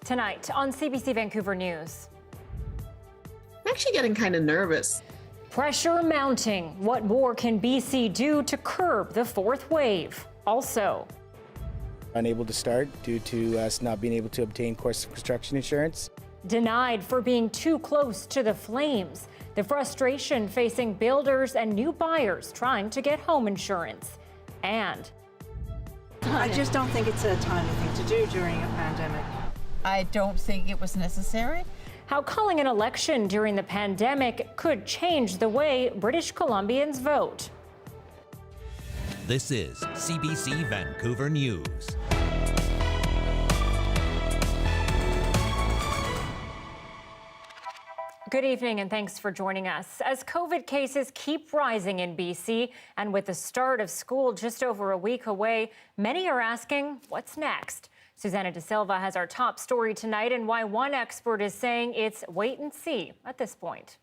Tonight on CBC Vancouver News. I'm actually getting kind of nervous. Pressure mounting. What more can BC do to curb the fourth wave? Also, unable to start due to us not being able to obtain construction insurance. Denied for being too close to the flames. The frustration facing builders and new buyers trying to get home insurance. And I just don't think it's a timely thing to do during a pandemic. I don't think it was necessary. how calling an election during the pandemic could change the way British Columbians vote. This is CBC Vancouver News. Good evening and thanks for joining us. As COVID cases keep rising in BC and with the start of school just over a week away, many are asking what's next. Susanna De Silva has our top story tonight and why one expert is saying it's wait and see at this point.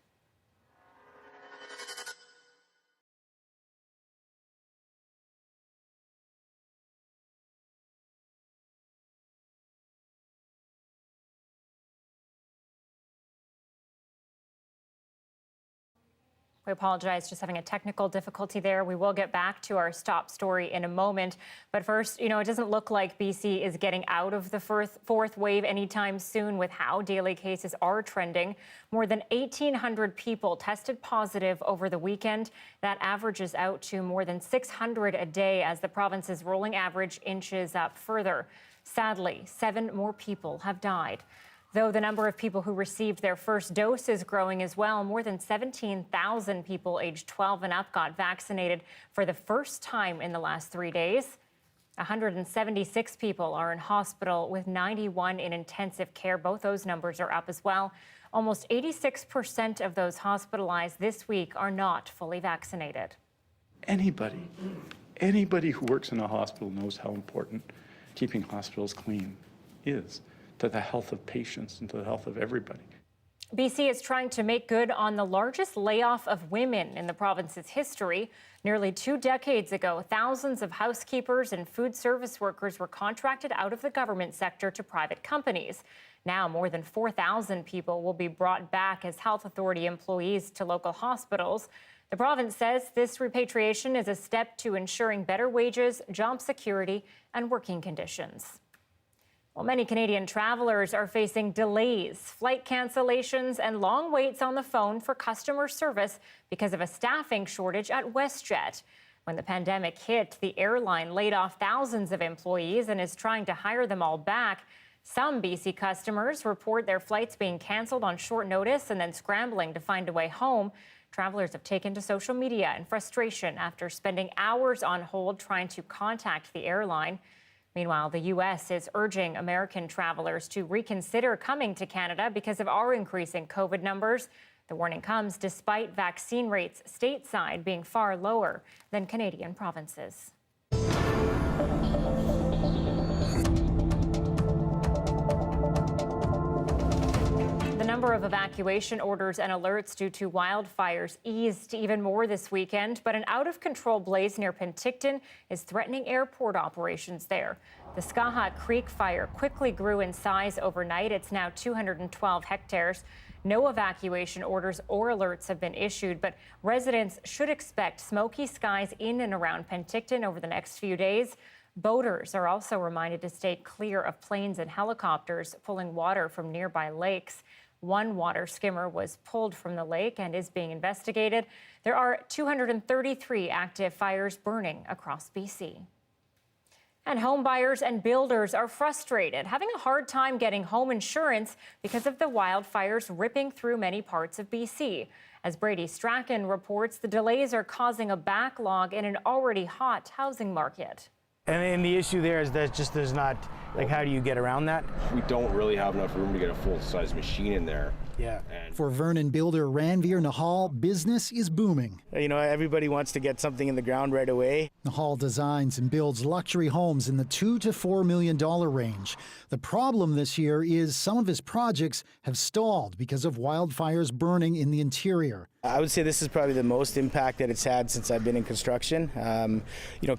We apologize, just having a technical difficulty there. We will get back to our stop story in a moment. But first, it doesn't look like BC is getting out of the fourth wave anytime soon with how daily cases are trending. More than 1,800 people tested positive over the weekend. That averages out to more than 600 a day as the province's rolling average inches up further. Sadly, 7 more people have died. Though the number of people who received their first dose is growing as well, more than 17,000 people aged 12 and up got vaccinated for the first time in the last 3 days. 176 people are in hospital with 91 in intensive care. Both those numbers are up as well. Almost 86% of those hospitalized this week are not fully vaccinated. Anybody who works in a hospital knows how important keeping hospitals clean is to the health of patients and to the health of everybody. BC is trying to make good on the largest layoff of women in the province's history. Nearly 2 decades ago, thousands of housekeepers and food service workers were contracted out of the government sector to private companies. Now, more than 4,000 people will be brought back as health authority employees to local hospitals. The province says this repatriation is a step to ensuring better wages, job security, and working conditions. Well, many Canadian travelers are facing delays, flight cancellations, and long waits on the phone for customer service because of a staffing shortage at WestJet. When the pandemic hit, the airline laid off thousands of employees and is trying to hire them all back. Some BC customers report their flights being canceled on short notice and then scrambling to find a way home. Travelers have taken to social media in frustration after spending hours on hold trying to contact the airline. Meanwhile, the U.S. is urging American travelers to reconsider coming to Canada because of our increasing COVID numbers. The warning comes despite vaccine rates stateside being far lower than Canadian provinces. The number of evacuation orders and alerts due to wildfires eased even more this weekend, but an out-of-control blaze near Penticton is threatening airport operations there. The Skaha Creek fire quickly grew in size overnight. It's now 212 hectares. No evacuation orders or alerts have been issued, but residents should expect smoky skies in and around Penticton over the next few days. Boaters are also reminded to stay clear of planes and helicopters pulling water from nearby lakes. One water skimmer was pulled from the lake and is being investigated. There are 233 active fires burning across BC. And home buyers and builders are frustrated, having a hard time getting home insurance because of the wildfires ripping through many parts of BC. As Brady Strachan reports, the delays are causing a backlog in an already hot housing market. And the issue there is that just there's not, how do you get around that? We don't really have enough room to get a full-size machine in there. Yeah. For Vernon builder Ranveer Nahal, business is booming. Everybody wants to get something in the ground right away. Nahal designs and builds luxury homes in the $2 to $4 million range. The problem this year is some of his projects have stalled because of wildfires burning in the interior. I would say this is probably the most impact that it's had since I've been in construction.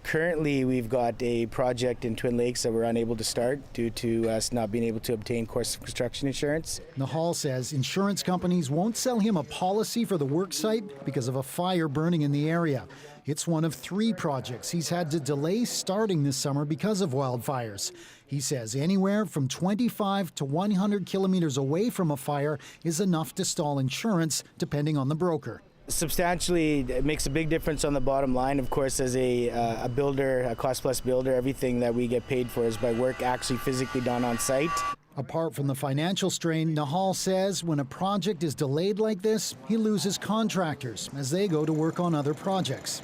Currently we've got a project in Twin Lakes that we're unable to start due to us not being able to obtain course of construction insurance. Nahal says insurance companies won't sell him a policy for the work site because of a fire burning in the area. It's one of 3 projects he's had to delay starting this summer because of wildfires. He says anywhere from 25 to 100 kilometers away from a fire is enough to stall insurance, depending on the broker. Substantially, it makes a big difference on the bottom line. Of course, as a builder, a cost-plus builder, everything that we get paid for is by work actually physically done on site. Apart from the financial strain, Nahal says when a project is delayed like this, he loses contractors as they go to work on other projects.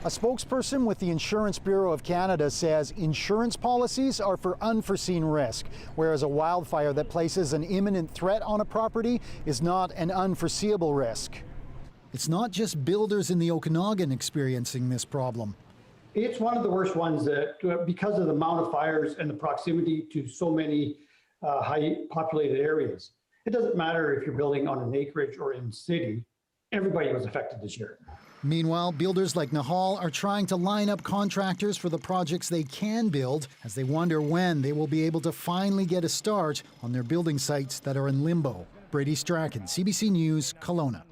A spokesperson with the Insurance Bureau of Canada says insurance policies are for unforeseen risk, whereas a wildfire that places an imminent threat on a property is not an unforeseeable risk. It's not just builders in the Okanagan experiencing this problem. It's one of the worst ones that, because of the amount of fires and the proximity to so many high populated areas. It doesn't matter if you're building on an acreage or in city, everybody was affected this year. Meanwhile, builders like Nahal are trying to line up contractors for the projects they can build as they wonder when they will be able to finally get a start on their building sites that are in limbo. Brady Strachan, CBC News, Kelowna.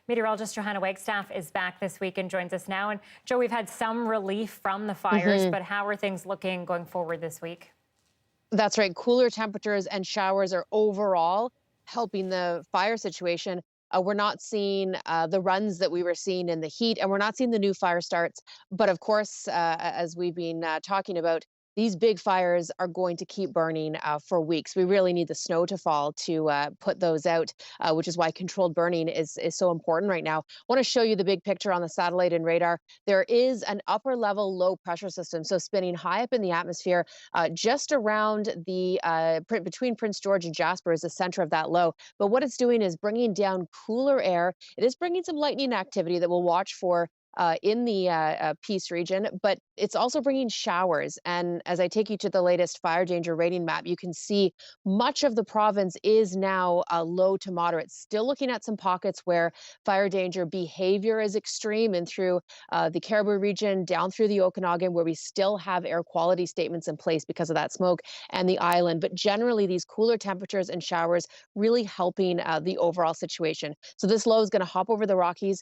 Meteorologist Johanna Wagstaffe is back this week and joins us now. And Joe, we've had some relief from the fires, but how are things looking going forward this week? That's right. Cooler temperatures and showers are overall helping the fire situation. We're not seeing the runs that we were seeing in the heat, and we're not seeing the new fire starts. But of course, as we've been talking about, these big fires are going to keep burning for weeks. We really need the snow to fall to put those out, which is why controlled burning is so important right now. I want to show you the big picture on the satellite and radar. There is an upper level low pressure system, so spinning high up in the atmosphere, just around the between Prince George and Jasper is the center of that low. But what it's doing is bringing down cooler air. It is bringing some lightning activity that we'll watch for in the Peace region, but it's also bringing showers. And as I take you to the latest fire danger rating map, you can see much of the province is now low to moderate. Still looking at some pockets where fire danger behavior is extreme, and through the Caribou region, down through the Okanagan, where we still have air quality statements in place because of that smoke, and the island. But generally, these cooler temperatures and showers really helping the overall situation. So this low is going to hop over the Rockies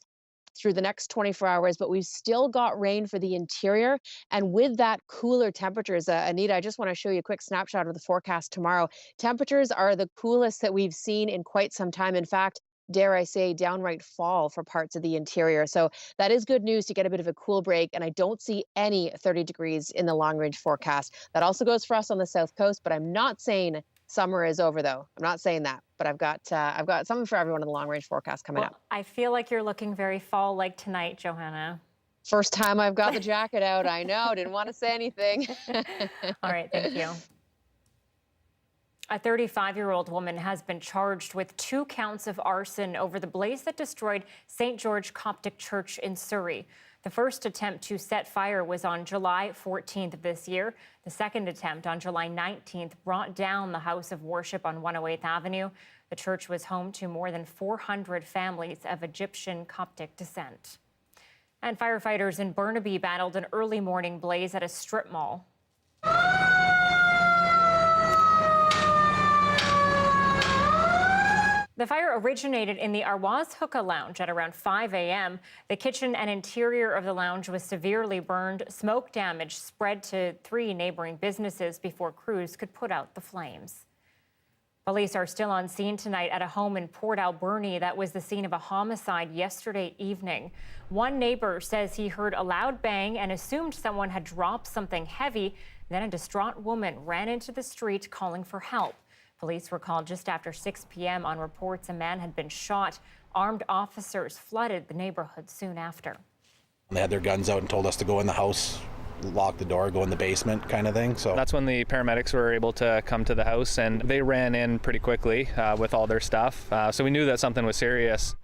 through the next 24 hours, but we've still got rain for the interior. And with that cooler temperatures, Anita, I just want to show you a quick snapshot of the forecast tomorrow. Temperatures are the coolest that we've seen in quite some time. In fact, dare I say, downright fall for parts of the interior. So that is good news to get a bit of a cool break. And I don't see any 30 degrees in the long range forecast. That also goes for us on the South Coast, but I'm not saying summer is over, though. I'm not saying that, but I've got something for everyone in the long range forecast coming up. I feel like you're looking very fall-like tonight, Johanna. First time I've got the jacket out. I know, didn't want to say anything. All right, thank you. A 35-year-old woman has been charged with 2 counts of arson over the blaze that destroyed St. George Coptic Church in Surrey. The first attempt to set fire was on July 14th of this year. The second attempt on July 19th brought down the house of worship on 108th Avenue. The church was home to more than 400 families of Egyptian Coptic descent. And firefighters in Burnaby battled an early morning blaze at a strip mall. The fire originated in the Arwaz Hookah Lounge at around 5 a.m. The kitchen and interior of the lounge was severely burned. Smoke damage spread to 3 neighboring businesses before crews could put out the flames. Police are still on scene tonight at a home in Port Alberni that was the scene of a homicide yesterday evening. One neighbor says he heard a loud bang and assumed someone had dropped something heavy. Then a distraught woman ran into the street calling for help. Police were called just after 6 p.m. on reports a man had been shot. Armed officers flooded the neighborhood soon after. They had their guns out and told us to go in the house, lock the door, go in the basement kind of thing. So that's when the paramedics were able to come to the house, and they ran in pretty quickly with all their stuff. So we knew that something was serious.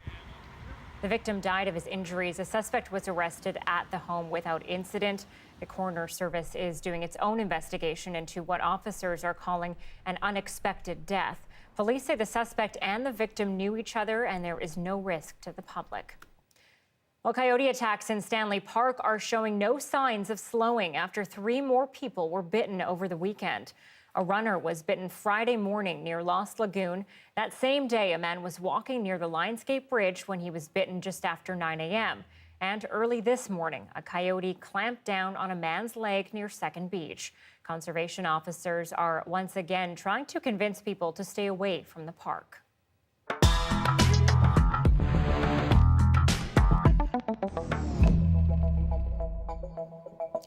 The victim died of his injuries. A suspect was arrested at the home without incident. The coroner service is doing its own investigation into what officers are calling an unexpected death. Police say the suspect and the victim knew each other and there is no risk to the public. Well, coyote attacks in Stanley Park are showing no signs of slowing after 3 more people were bitten over the weekend. A runner was bitten Friday morning near Lost Lagoon. That same day, a man was walking near the Lionsgate Bridge when he was bitten just after 9 a.m. And early this morning, a coyote clamped down on a man's leg near Second Beach. Conservation officers are once again trying to convince people to stay away from the park.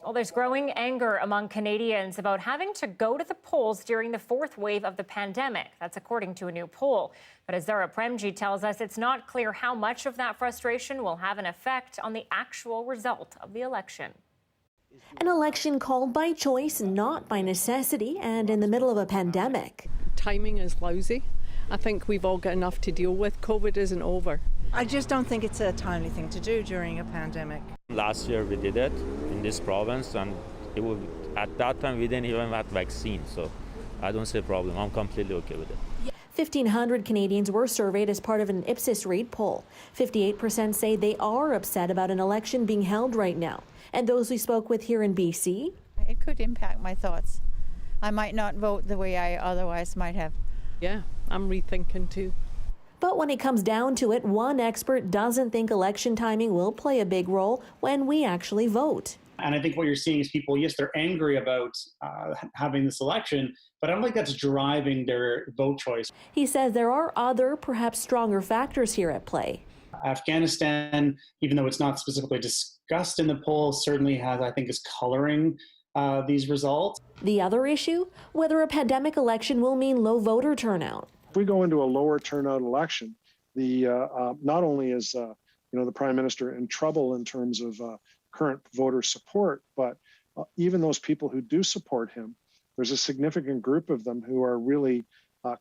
Well, there's growing anger among Canadians about having to go to the polls during the 4th wave of the pandemic. That's according to a new poll. But as Zara Premji tells us, it's not clear how much of that frustration will have an effect on the actual result of the election. An election called by choice, not by necessity, and in the middle of a pandemic. Timing is lousy. I think we've all got enough to deal with. COVID isn't over. I just don't think it's a timely thing to do during a pandemic. Last year we did it in this province, and at that time we didn't even have vaccine, so I don't see a problem. I'm completely okay with it. 1,500 Canadians were surveyed as part of an Ipsos Reid poll. 58% say they are upset about an election being held right now. And those we spoke with here in BC? It could impact my thoughts. I might not vote the way I otherwise might have. Yeah, I'm rethinking too. But when it comes down to it, one expert doesn't think election timing will play a big role when we actually vote. And I think what you're seeing is people, yes, they're angry about having this election, but I don't think that's driving their vote choice. He says there are other, perhaps stronger factors here at play. Afghanistan, even though it's not specifically discussed in the poll, certainly has, I think, is coloring these results. The other issue, whether a pandemic election will mean low voter turnout. If we go into a lower turnout election, not only is the Prime Minister in trouble in terms of current voter support, but even those people who do support him, there's a significant group of them who are really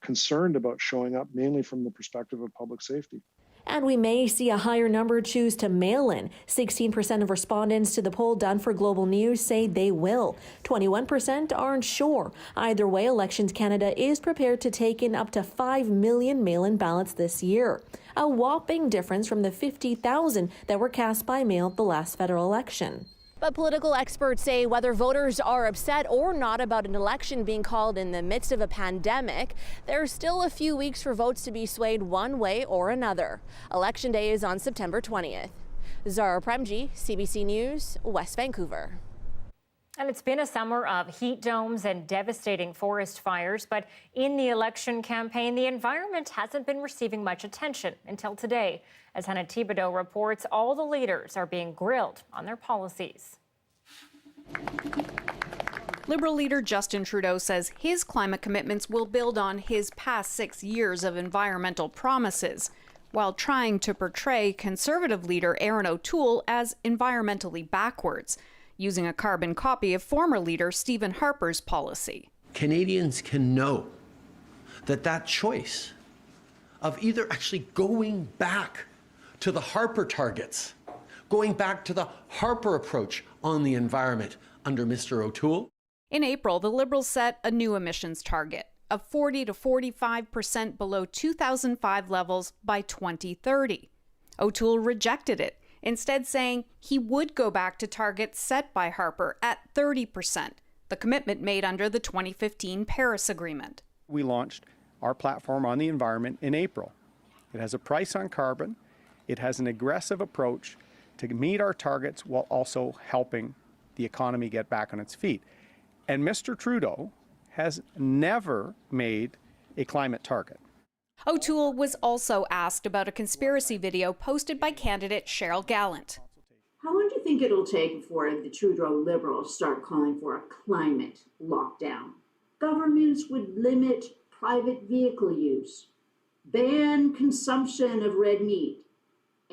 concerned about showing up, mainly from the perspective of public safety. And we may see a higher number choose to mail in. 16% of respondents to the poll done for Global News say they will. 21% aren't sure. Either way, Elections Canada is prepared to take in up to 5 million mail-in ballots this year. A whopping difference from the 50,000 that were cast by mail the last federal election. But political experts say whether voters are upset or not about an election being called in the midst of a pandemic, there's still a few weeks for votes to be swayed one way or another. Election Day is on September 20th. Zara Premji, CBC News, West Vancouver. And it's been a summer of heat domes and devastating forest fires, but in the election campaign, the environment hasn't been receiving much attention until today. As Anita Bathe reports, all the leaders are being grilled on their policies. Liberal leader Justin Trudeau says his climate commitments will build on his past 6 years of environmental promises, while trying to portray Conservative leader Erin O'Toole as environmentally backwards, using a carbon copy of former leader Stephen Harper's policy. Canadians can know that choice of either actually going back to the Harper targets, going back to the Harper approach on the environment under Mr. O'Toole. In April, the Liberals set a new emissions target of 40 to 45% below 2005 levels by 2030. O'Toole rejected it, instead saying he would go back to targets set by Harper at 30%, the commitment made under the 2015 Paris Agreement. We launched our platform on the environment in April. It has a price on carbon. It has an aggressive approach to meet our targets while also helping the economy get back on its feet. And Mr. Trudeau has never made a climate target. O'Toole was also asked about a conspiracy video posted by candidate Cheryl Gallant. How long do you think it'll take before the Trudeau Liberals start calling for a climate lockdown? Governments would limit private vehicle use, ban consumption of red meat,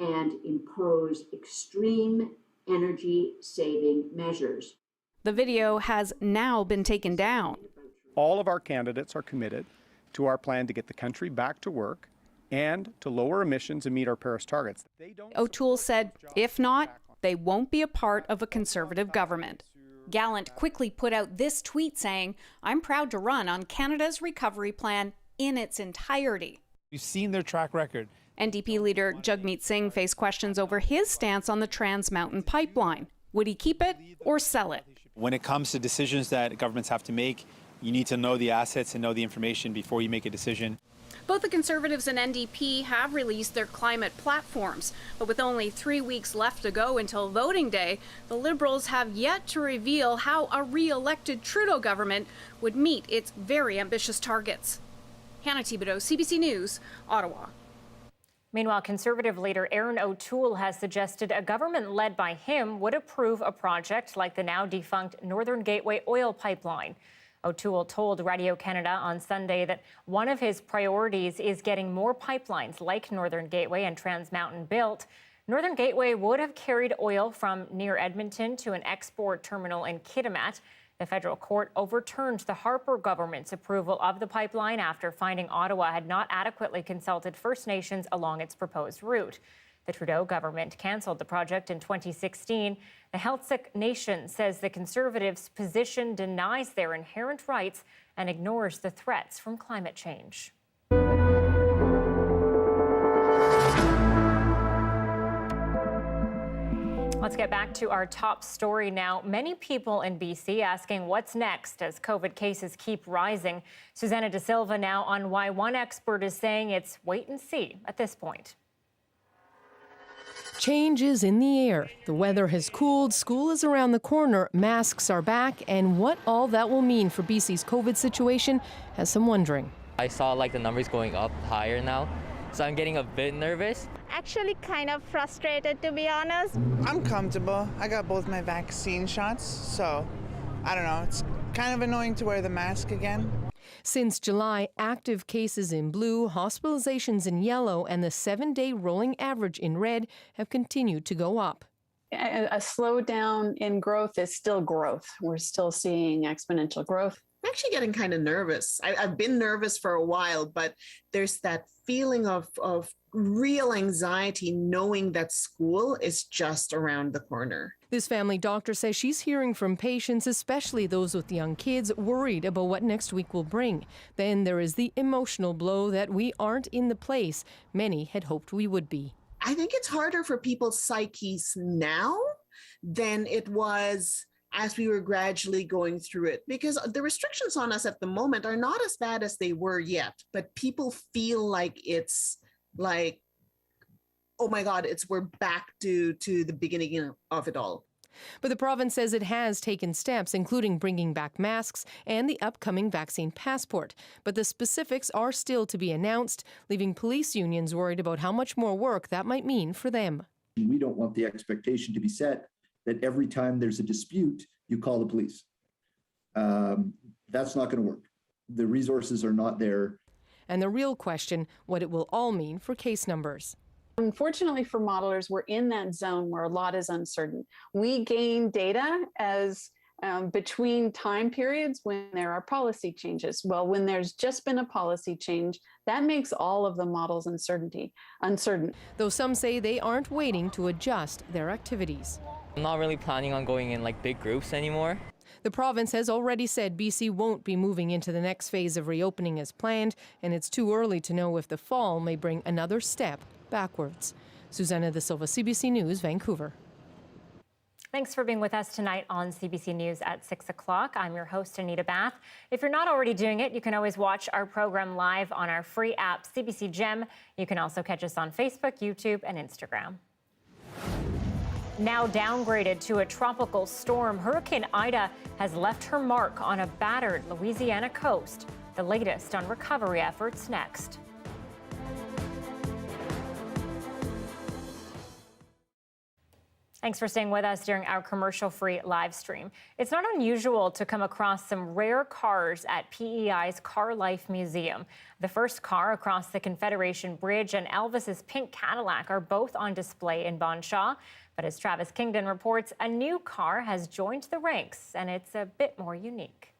and impose extreme energy-saving measures. The video has now been taken down. All of our candidates are committed to our plan to get the country back to work and to lower emissions and meet our Paris targets. O'Toole said, if not, they won't be a part of a Conservative government. Gallant quickly put out this tweet saying, "I'm proud to run on Canada's recovery plan in its entirety. We've seen their track record. NDP leader Jagmeet Singh faced questions over his stance on the Trans Mountain Pipeline. Would he keep it or sell it? When it comes to decisions that governments have to make, you need to know the assets and know the information before you make a decision. Both the Conservatives and NDP have released their climate platforms, but with only 3 weeks left to go until voting day, the Liberals have yet to reveal how a re-elected Trudeau government would meet its very ambitious targets. Anita Bathe, CBC News, Ottawa. Meanwhile, Conservative leader Aaron O'Toole has suggested a government led by him would approve a project like the now defunct Northern Gateway oil pipeline. O'Toole told Radio-Canada on Sunday that one of his priorities is getting more pipelines like Northern Gateway and Trans Mountain built. Northern Gateway would have carried oil from near Edmonton to an export terminal in Kitimat. The federal court overturned the Harper government's approval of the pipeline after finding Ottawa had not adequately consulted First Nations along its proposed route. The Trudeau government cancelled the project in 2016. The Heiltsuk Nation says the Conservatives' position denies their inherent rights and ignores the threats from climate change. Let's get back to our top story now. Many people in BC asking what's next as COVID cases keep rising. Susanna De Silva now on why one expert is saying it's wait and see at this point. Change is in the air. The weather has cooled, school is around the corner, masks are back, and what all that will mean for BC's COVID situation has some wondering. I saw the numbers going up higher now, so I'm getting a bit nervous. Actually kind of frustrated, to be honest. I'm comfortable. I got both my vaccine shots, so I don't know. It's kind of annoying to wear the mask again. Since July, active cases in blue, hospitalizations in yellow, and the 7-day rolling average in red have continued to go up. A slowdown in growth is still growth. We're still seeing exponential growth. I'm actually getting kind of nervous. I've been nervous for a while, but there's that feeling of real anxiety knowing that school is just around the corner. This family doctor says she's hearing from patients, especially those with young kids, worried about what next week will bring. Then there is the emotional blow that we aren't in the place many had hoped we would be. I think it's harder for people's psyches now than it was as we were gradually going through it, because the restrictions on us at the moment are not as bad as they were yet, but people feel like it's like, oh my God, we're back to the beginning of it all. But the province says it has taken steps, including bringing back masks and the upcoming vaccine passport. But the specifics are still to be announced, leaving police unions worried about how much more work that might mean for them. We don't want the expectation to be set that every time there's a dispute, you call the police. That's not going to work. The resources are not there. And the real question, what it will all mean for case numbers. Unfortunately for modelers, we're in that zone where a lot is uncertain. We gain data as between time periods when there are policy changes. Well, when there's just been a policy change, that makes all of the models uncertain. Though some say they aren't waiting to adjust their activities. I'm not really planning on going in big groups anymore. The province has already said BC won't be moving into the next phase of reopening as planned, and it's too early to know if the fall may bring another step backwards. Susanna De Silva, CBC News, Vancouver. Thanks for being with us tonight on CBC News at 6 o'clock. I'm your host, Anita Bathe. If you're not already doing it, you can always watch our program live on our free app, CBC Gem. You can also catch us on Facebook, YouTube, and Instagram. Now downgraded to a tropical storm, Hurricane Ida has left her mark on a battered Louisiana coast. The latest on recovery efforts next. Thanks for staying with us during our commercial-free live stream. It's not unusual to come across some rare cars at PEI's Car Life Museum. The first car across the Confederation Bridge and Elvis's pink Cadillac are both on display in Bon Shaw. But as Travis Kingdon reports, a new car has joined the ranks, and it's a bit more unique.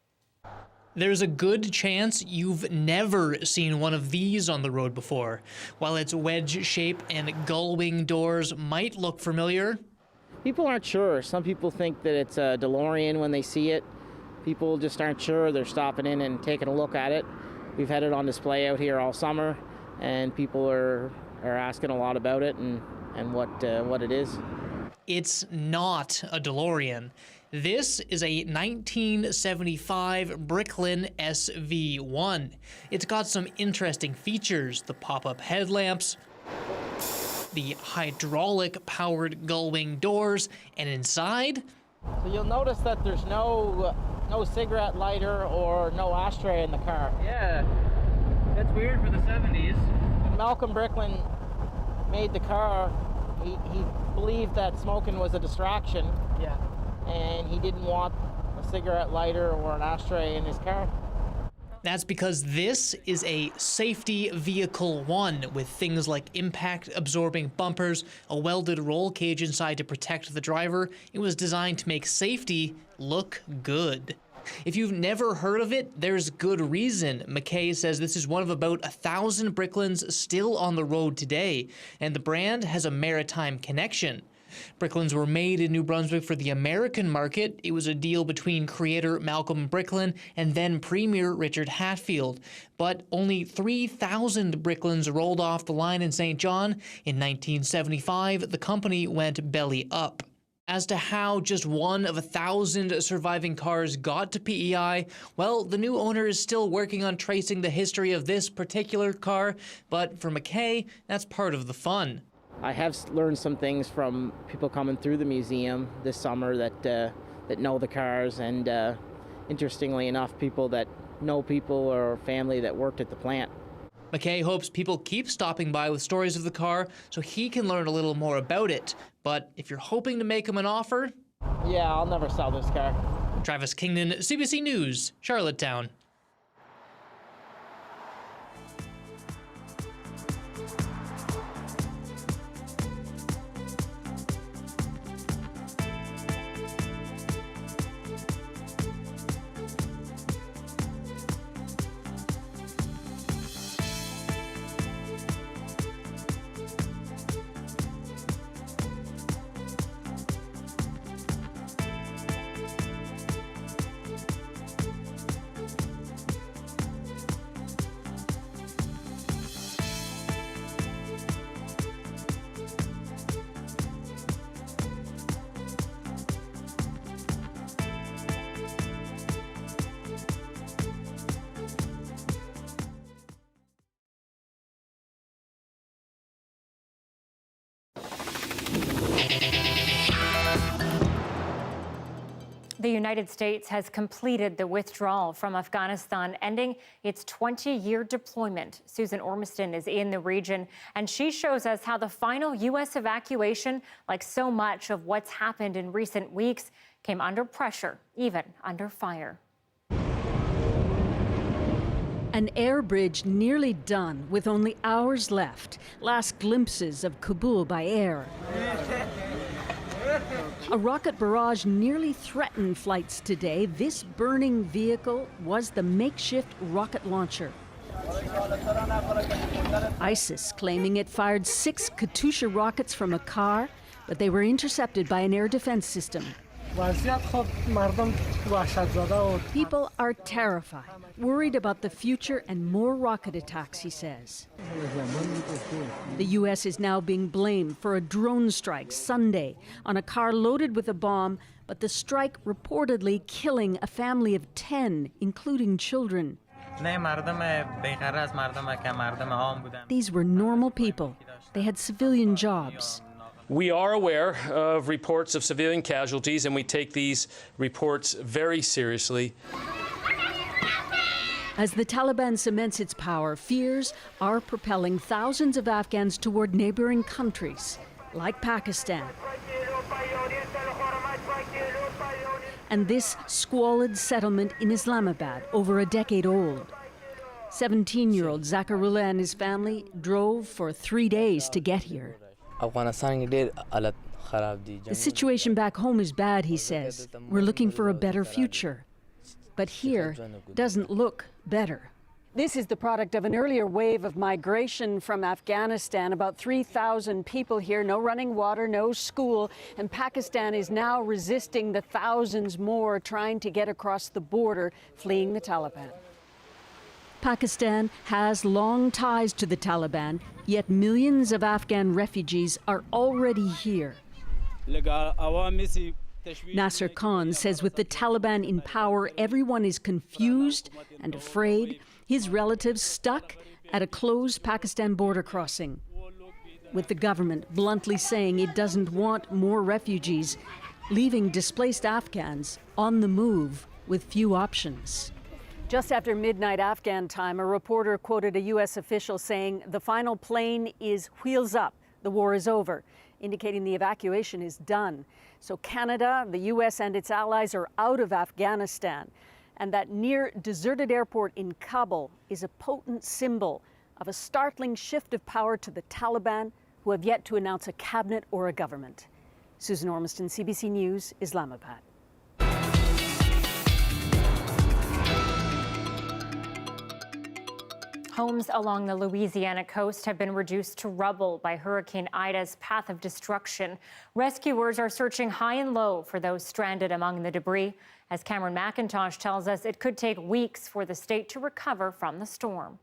There's a good chance you've never seen one of these on the road before. While its wedge shape and gull wing doors might look familiar, people aren't sure. Some people think that it's a DeLorean when they see it. People just aren't sure. They're stopping in and taking a look at it. we've had it on display out here all summer, and people are asking a lot about it and what it is. It's not a DeLorean. This is a 1975 Bricklin SV1. It's got some interesting features: the pop-up headlamps, the hydraulic-powered gull-wing doors, and inside... So you'll notice that there's no cigarette lighter or no ashtray in the car. Yeah, that's weird for the 70s. When Malcolm Bricklin made the car, he believed that smoking was a distraction. Yeah. And he didn't want a cigarette lighter or an ashtray in his car. That's because this is a safety vehicle 1 with things like impact-absorbing bumpers, a welded roll cage inside to protect the driver. It was designed to make safety look good. If you've never heard of it, there's good reason. McKay says this is one of about 1,000 Bricklins still on the road today, and the brand has a maritime connection. Bricklins were made in New Brunswick for the American market. It was a deal between creator Malcolm Bricklin and then Premier Richard Hatfield. But only 3,000 Bricklins rolled off the line in St. John. In 1975, the company went belly up. As to how just one of 1,000 surviving cars got to PEI, well, the new owner is still working on tracing the history of this particular car, but for McKay, that's part of the fun. I have learned some things from people coming through the museum this summer that know the cars, and interestingly enough, people that know people or family that worked at the plant. McKay hopes people keep stopping by with stories of the car so he can learn a little more about it. But if you're hoping to make him an offer... Yeah, I'll never sell this car. Travis Kingdon, CBC News, Charlottetown. The United States has completed the withdrawal from Afghanistan, ending its 20-year deployment. Susan Ormiston is in the region, and she shows us how the final U.S. evacuation, like so much of what's happened in recent weeks, came under pressure, even under fire. An air bridge nearly done, with only hours left. Last glimpses of Kabul by air. A rocket barrage nearly threatened flights today. This burning vehicle was the makeshift rocket launcher. ISIS claiming it fired 6 Katyusha rockets from a car, but they were intercepted by an air defense system. People are terrified, worried about the future and more rocket attacks, he says. The U.S. is now being blamed for a drone strike Sunday on a car loaded with a bomb, but the strike reportedly killing a family of 10, including children. These were normal people. They had civilian jobs. We are aware of reports of civilian casualties, and we take these reports very seriously. As the Taliban cements its power, fears are propelling thousands of Afghans toward neighboring countries, like Pakistan. And this squalid settlement in Islamabad, over a decade old. 17-year-old Zakarullah and his family drove for 3 days to get here. The situation back home is bad, he says. We're looking for a better future. But here doesn't look better. This is the product of an earlier wave of migration from Afghanistan. About 3,000 people here, no running water, no school. And Pakistan is now resisting the thousands more trying to get across the border, fleeing the Taliban. Pakistan has long ties to the Taliban, yet millions of Afghan refugees are already here. Nasser Khan says with the Taliban in power, everyone is confused and afraid, his relatives stuck at a closed Pakistan border crossing. With the government bluntly saying it doesn't want more refugees, leaving displaced Afghans on the move with few options. Just after midnight Afghan time, a reporter quoted a U.S. official saying the final plane is wheels up, the war is over, indicating the evacuation is done. So Canada, the U.S. and its allies are out of Afghanistan. And that near deserted airport in Kabul is a potent symbol of a startling shift of power to the Taliban, who have yet to announce a cabinet or a government. Susan Ormiston, CBC News, Islamabad. Homes along the Louisiana coast have been reduced to rubble by Hurricane Ida's path of destruction. Rescuers are searching high and low for those stranded among the debris. As Cameron McIntosh tells us, it could take weeks for the state to recover from the storm.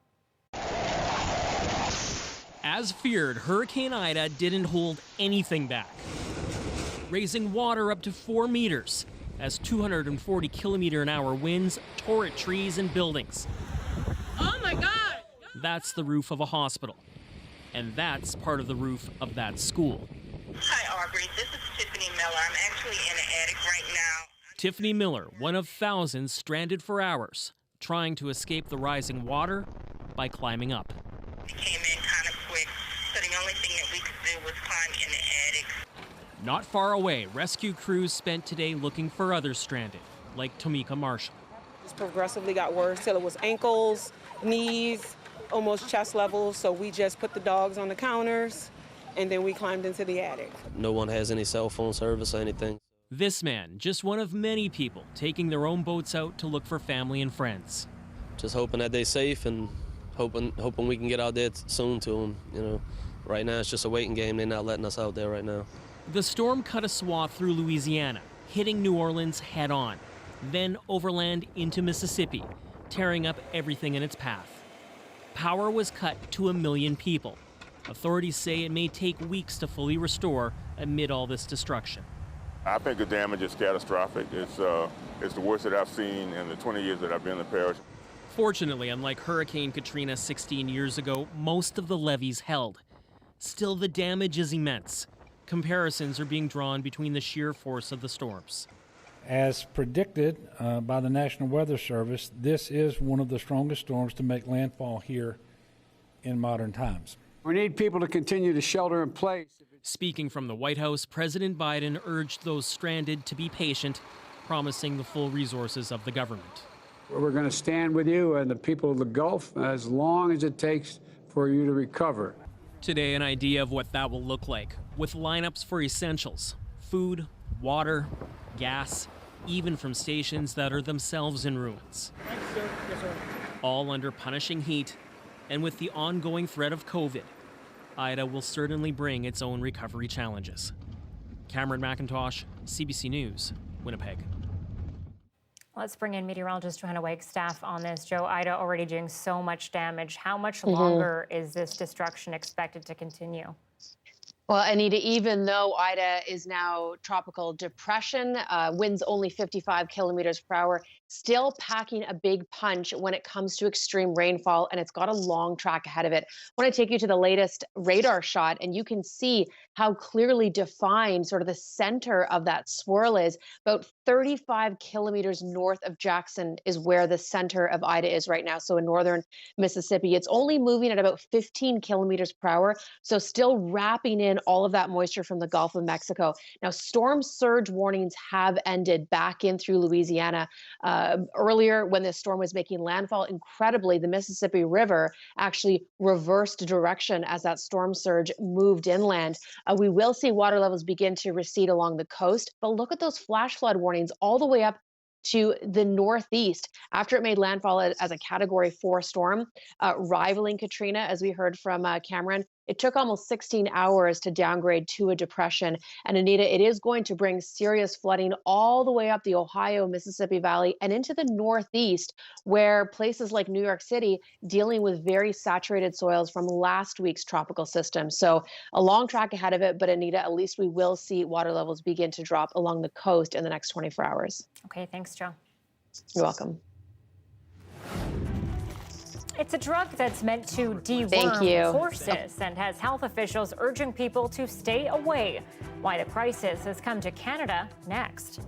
As feared, Hurricane Ida didn't hold anything back, raising water up to 4 meters as 240-kilometer-an-hour winds tore at trees and buildings. Oh my God! That's the roof of a hospital, and that's part of the roof of that school. Hi, Aubrey. This is Tiffany Miller. I'm actually in the attic right now. Tiffany Miller, one of thousands stranded for hours, trying to escape the rising water by climbing up. We came in kind of quick, so the only thing that we could do was climb in the attic. Not far away, rescue crews spent today looking for others stranded, like Tomika Marshall. It progressively got worse till it was ankles, knees, almost chest level, so we just put the dogs on the counters, and then we climbed into the attic. No one has any cell phone service or anything. This man, just one of many people taking their own boats out to look for family and friends. Just hoping that they're safe and hoping we can get out there soon to them. You know, right now it's just a waiting game. They're not letting us out there right now. The storm cut a swath through Louisiana, hitting New Orleans head on, then overland into Mississippi, tearing up everything in its path. Power was cut to 1 million people. Authorities say it may take weeks to fully restore amid all this destruction. I think the damage is catastrophic. It's the worst that I've seen in the 20 years that I've been in the parish. Fortunately, unlike Hurricane Katrina 16 years ago, most of the levees held. Still, the damage is immense. Comparisons are being drawn between the sheer force of the storms. As predicted by the National Weather Service, this is one of the strongest storms to make landfall here in modern times. We need people to continue to shelter in place. Speaking from the White House, President Biden urged those stranded to be patient, promising the full resources of the government. We're going to stand with you and the people of the Gulf as long as it takes for you to recover. Today, an idea of what that will look like, with lineups for essentials, food, water, gas, even from stations that are themselves in ruins. Thanks, sir. Yes, sir. All under punishing heat, and with the ongoing threat of COVID, Ida will certainly bring its own recovery challenges. Cameron McIntosh, CBC News, Winnipeg. Let's bring in meteorologist Johanna Wagstaffe on this. Joe, Ida already doing so much damage. How much longer is this destruction expected to continue? Well, Anita, even though Ida is now tropical depression, winds only 55 kilometers per hour, still packing a big punch when it comes to extreme rainfall, and it's got a long track ahead of it. I want to take you to the latest radar shot, and you can see how clearly defined sort of the center of that swirl is. About 35 kilometers north of Jackson is where the center of Ida is right now, so in northern Mississippi. It's only moving at about 15 kilometers per hour, so still wrapping in all of that moisture from the Gulf of Mexico. Now, storm surge warnings have ended back in through Louisiana. Earlier, when this storm was making landfall, incredibly, the Mississippi River actually reversed direction as that storm surge moved inland. We will see water levels begin to recede along the coast, but look at those flash flood warnings all the way up to the northeast after it made landfall as a Category 4 storm, rivaling Katrina, as we heard from Cameron. It took almost 16 hours to downgrade to a depression. And Anita, it is going to bring serious flooding all the way up the Ohio, Mississippi Valley and into the Northeast, where places like New York City dealing with very saturated soils from last week's tropical system. So a long track ahead of it, but Anita, at least we will see water levels begin to drop along the coast in the next 24 hours. Okay, thanks, Jo. You're welcome. It's a drug that's meant to deworm horses and has health officials urging people to stay away. Why the crisis has come to Canada next.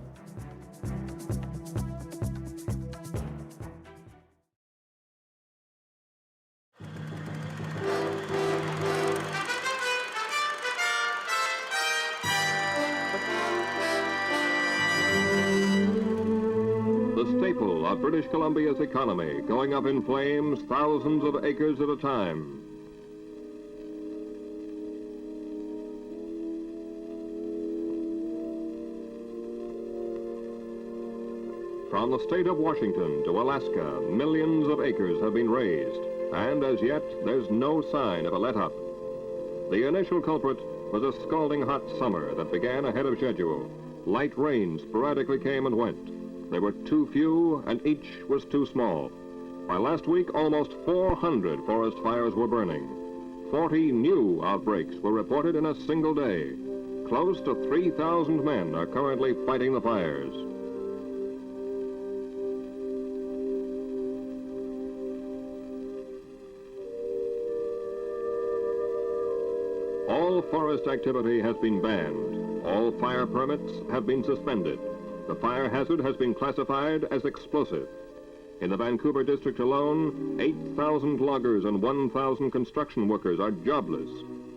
The staple of British Columbia's economy, going up in flames thousands of acres at a time. From the state of Washington to Alaska, millions of acres have been razed, and as yet, there's no sign of a let-up. The initial culprit was a scalding hot summer that began ahead of schedule. Light rain sporadically came and went. There were too few, and each was too small. By last week, almost 400 forest fires were burning. 40 new outbreaks were reported in a single day. Close to 3,000 men are currently fighting the fires. All forest activity has been banned. All fire permits have been suspended. The fire hazard has been classified as explosive. In the Vancouver district alone, 8,000 loggers and 1,000 construction workers are jobless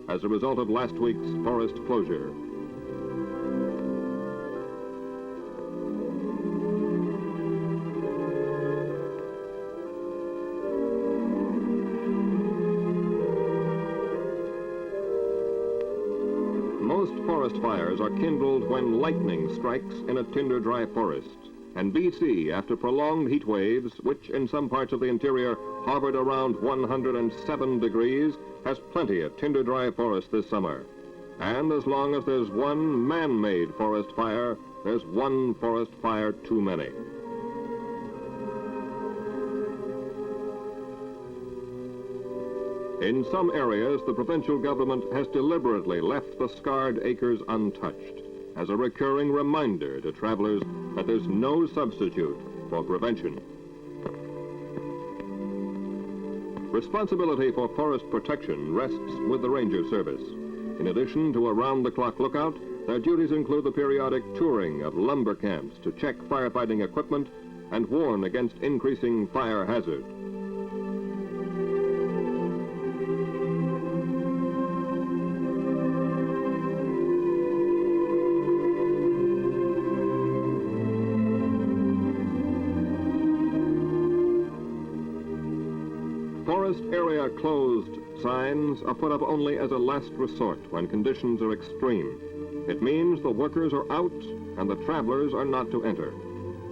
as a result of last week's forest closure. Most forest fires are kindled when lightning strikes in a tinder-dry forest. And BC, after prolonged heat waves, which in some parts of the interior hovered around 107 degrees, has plenty of tinder-dry forest this summer. And as long as there's one man-made forest fire, there's one forest fire too many. In some areas, the provincial government has deliberately left the scarred acres untouched as a recurring reminder to travelers that there's no substitute for prevention. Responsibility for forest protection rests with the Ranger Service. In addition to a round-the-clock lookout, their duties include the periodic touring of lumber camps to check firefighting equipment and warn against increasing fire hazard. Forest area closed signs are put up only as a last resort when conditions are extreme. It means the workers are out and the travelers are not to enter.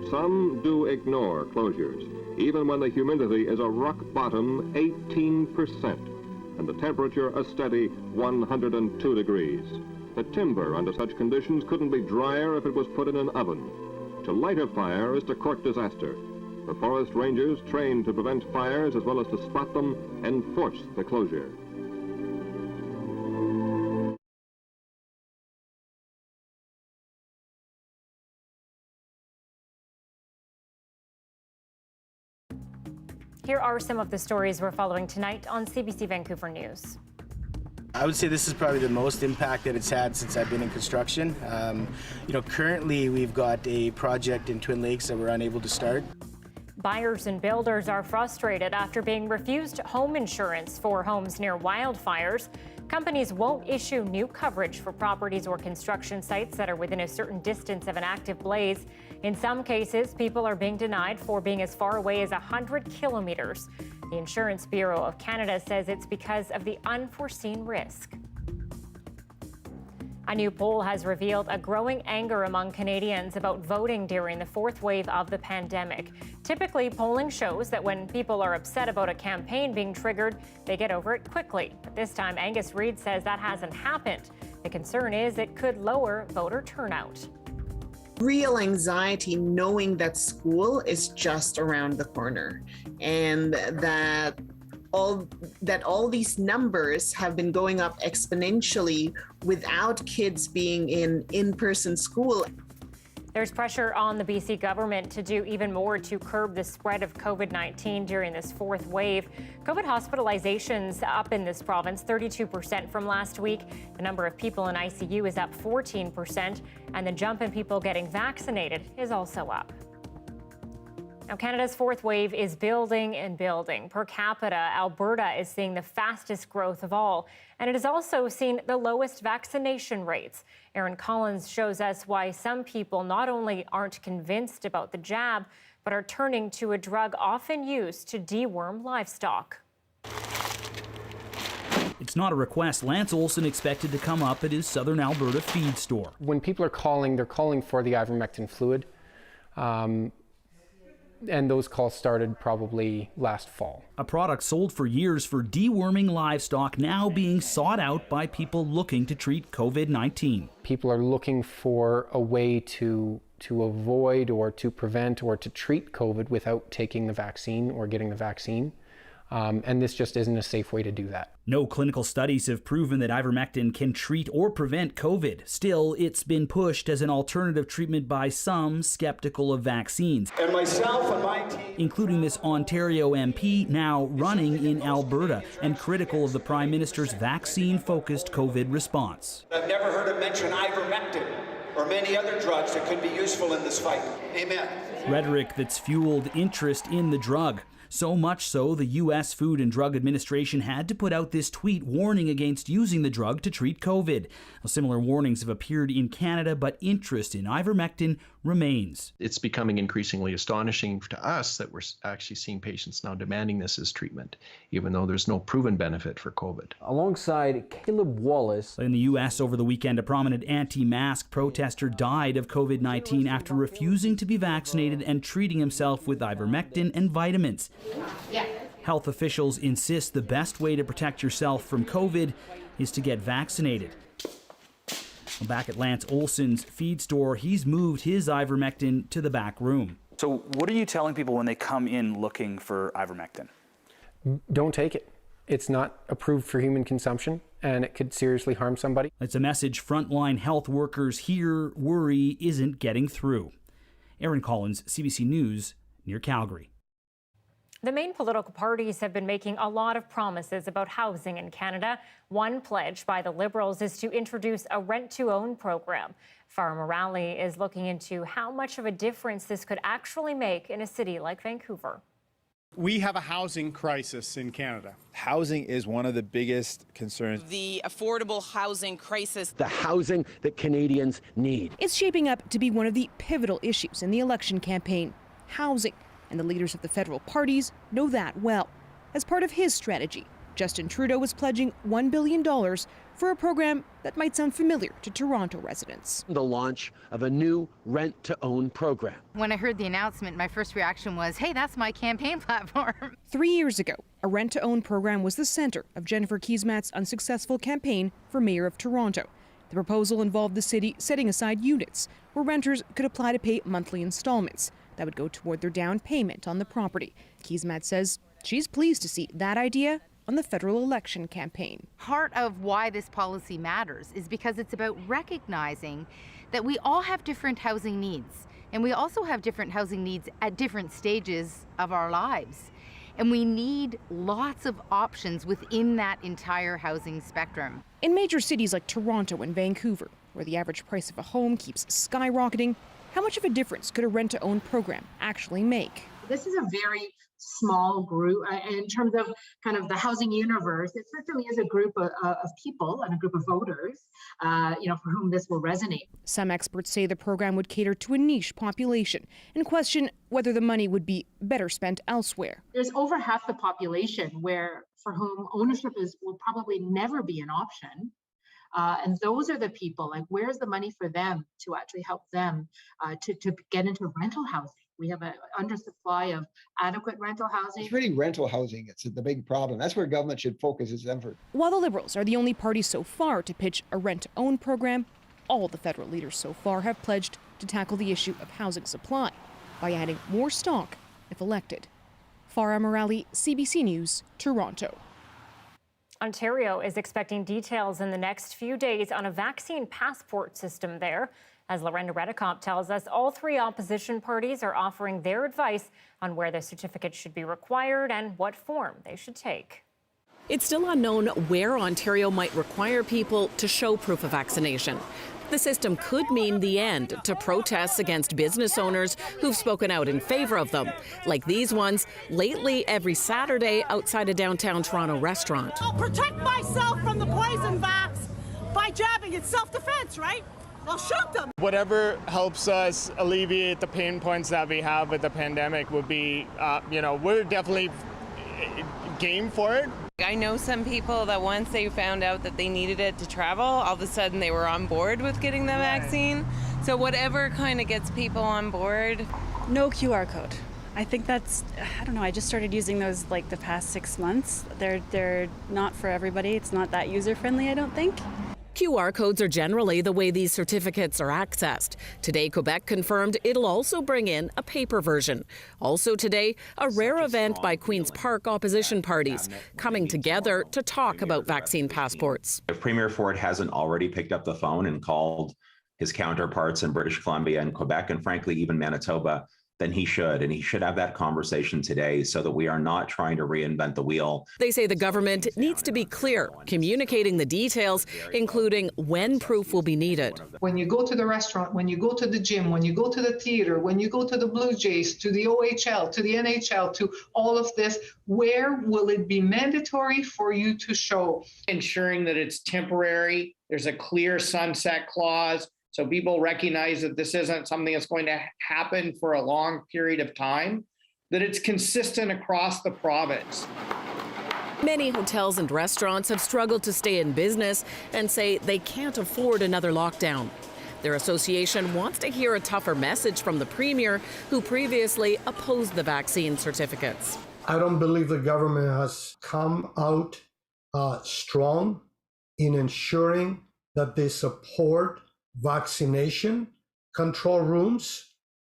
Some do ignore closures, even when the humidity is a rock-bottom 18% and the temperature a steady 102 degrees. The timber under such conditions couldn't be drier if it was put in an oven. To light a fire is to court disaster. The forest rangers, trained to prevent fires as well as to spot them, enforce the closure. Here are some of the stories we're following tonight on CBC Vancouver News. I would say this is probably the most impact that it's had since I've been in construction. Currently we've got a project in Twin Lakes that we're unable to start. Buyers and builders are frustrated after being refused home insurance for homes near wildfires. Companies won't issue new coverage for properties or construction sites that are within a certain distance of an active blaze. In some cases, people are being denied for being as far away as 100 kilometers. The Insurance Bureau of Canada says it's because of the unforeseen risk. A new poll has revealed a growing anger among Canadians about voting during the fourth wave of the pandemic. Typically, polling shows that when people are upset about a campaign being triggered, they get over it quickly. But this time, Angus Reid says that hasn't happened. The concern is it could lower voter turnout. Real anxiety knowing that school is just around the corner and that all these numbers have been going up exponentially without kids being in-person school. There's pressure on the BC government to do even more to curb the spread of COVID-19 during this fourth wave. COVID hospitalizations up in this province 32% from last week. The number of people in ICU is up 14%, and the jump in people getting vaccinated is also up. Now, Canada's fourth wave is building and building. Per capita, Alberta is seeing the fastest growth of all, and it has also seen the lowest vaccination rates. Erin Collins shows us why some people not only aren't convinced about the jab, but are turning to a drug often used to deworm livestock. It's not a request Lance Olson expected to come up at his Southern Alberta feed store. When people are calling, they're calling for the ivermectin fluid. And those calls started probably last fall. A product sold for years for deworming livestock now being sought out by people looking to treat COVID-19. People are looking for a way to avoid or to prevent or to treat COVID without taking the vaccine or getting the vaccine. And this just isn't a safe way to do that. No clinical studies have proven that ivermectin can treat or prevent COVID. Still, it's been pushed as an alternative treatment by some skeptical of vaccines. And myself and my team, including this Ontario MP now running in Alberta and critical of the Prime Minister's vaccine-focused COVID response. I've never heard him mention ivermectin or many other drugs that could be useful in this fight. Amen. Rhetoric that's fueled interest in the drug. So much so, the U.S. Food and Drug Administration had to put out this tweet warning against using the drug to treat COVID. Similar warnings have appeared in Canada, but interest in ivermectin remains. It's becoming increasingly astonishing to us that we're actually seeing patients now demanding this as treatment, even though there's no proven benefit for COVID. Alongside Caleb Wallace. In the U.S. over the weekend, a prominent anti-mask protester died of COVID-19 after refusing to be vaccinated and treating himself with ivermectin and vitamins. Health officials insist the best way to protect yourself from COVID is to get vaccinated. Back at Lance Olson's feed store, he's moved his ivermectin to the back room. So what are you telling people when they come in looking for ivermectin? Don't take it. It's not approved for human consumption, and it could seriously harm somebody. It's a message frontline health workers here worry isn't getting through. Erin Collins, CBC News, near Calgary. The main political parties have been making a lot of promises about housing in Canada. One pledge by the Liberals is to introduce a rent-to-own program. Farah Morale is looking into how much of a difference this could actually make in a city like Vancouver. We have a housing crisis in Canada. Housing is one of the biggest concerns. The affordable housing crisis. The housing that Canadians need. It's shaping up to be one of the pivotal issues in the election campaign, housing. And the leaders of the federal parties know that well. As part of his strategy, Justin Trudeau is pledging $1 billion for a program that might sound familiar to Toronto residents. The launch of a new rent-to-own program. When I heard the announcement, my first reaction was, hey, that's my campaign platform. 3 years ago, a rent-to-own program was the center of Jennifer Keesmaat's unsuccessful campaign for mayor of Toronto. The proposal involved the city setting aside units where renters could apply to pay monthly installments that would go toward their down payment on the property. Keesmaat says she's pleased to see that idea on the federal election campaign. Part of why this policy matters is because it's about recognizing that we all have different housing needs, and we also have different housing needs at different stages of our lives. And we need lots of options within that entire housing spectrum. In major cities like Toronto and Vancouver, where the average price of a home keeps skyrocketing, how much of a difference could a rent-to-own program actually make? This is a very small group in terms of kind of the housing universe. It certainly is a group of people and a group of voters, for whom this will resonate. Some experts say the program would cater to a niche population and question whether the money would be better spent elsewhere. There's over half the population for whom ownership will probably never be an option. And those are the people, like, where's the money for them to actually help them to get into rental housing? We have an undersupply of adequate rental housing. It's really rental housing. It's the big problem. That's where government should focus its effort. While the Liberals are the only party so far to pitch a rent-to-own program, all the federal leaders so far have pledged to tackle the issue of housing supply by adding more stock if elected. Farah Morali, CBC News, Toronto. Ontario is expecting details in the next few days on a vaccine passport system there. As Lorenda Redicomp tells us, all three opposition parties are offering their advice on where the certificate should be required and what form they should take. It's still unknown where Ontario might require people to show proof of vaccination. The system could mean the end to protests against business owners who've spoken out in favor of them, like these ones lately every Saturday outside a downtown Toronto restaurant. I'll protect myself from the poison vax by jabbing. It's self-defense, right? I'll shoot them. Whatever helps us alleviate the pain points that we have with the pandemic would be, we're definitely game for it. I know some people that once they found out that they needed it to travel, all of a sudden they were on board with getting the vaccine. So whatever kind of gets people on board. No QR code. I think that's, I don't know, I just started using those like the past 6 months. They're not for everybody. It's not that user-friendly, I don't think. QR codes are generally the way these certificates are accessed. Today, Quebec confirmed it'll also bring in a paper version. Also today, a rare event by Queen's Park opposition parties coming together to talk about vaccine passports. If Premier Ford hasn't already picked up the phone and called his counterparts in British Columbia and Quebec, and frankly, even Manitoba, then he should. And he should have that conversation today so that we are not trying to reinvent the wheel. They say the government needs to be clear, communicating the details, including when proof will be needed. When you go to the restaurant, when you go to the gym, when you go to the theater, when you go to the Blue Jays, to the OHL, to the NHL, to all of this, where will it be mandatory for you to show? Ensuring that it's temporary, there's a clear sunset clause, so people recognize that this isn't something that's going to happen for a long period of time, that it's consistent across the province. Many hotels and restaurants have struggled to stay in business and say they can't afford another lockdown. Their association wants to hear a tougher message from the Premier, who previously opposed the vaccine certificates. I don't believe the government has come out strong in ensuring that they support vaccination control rooms,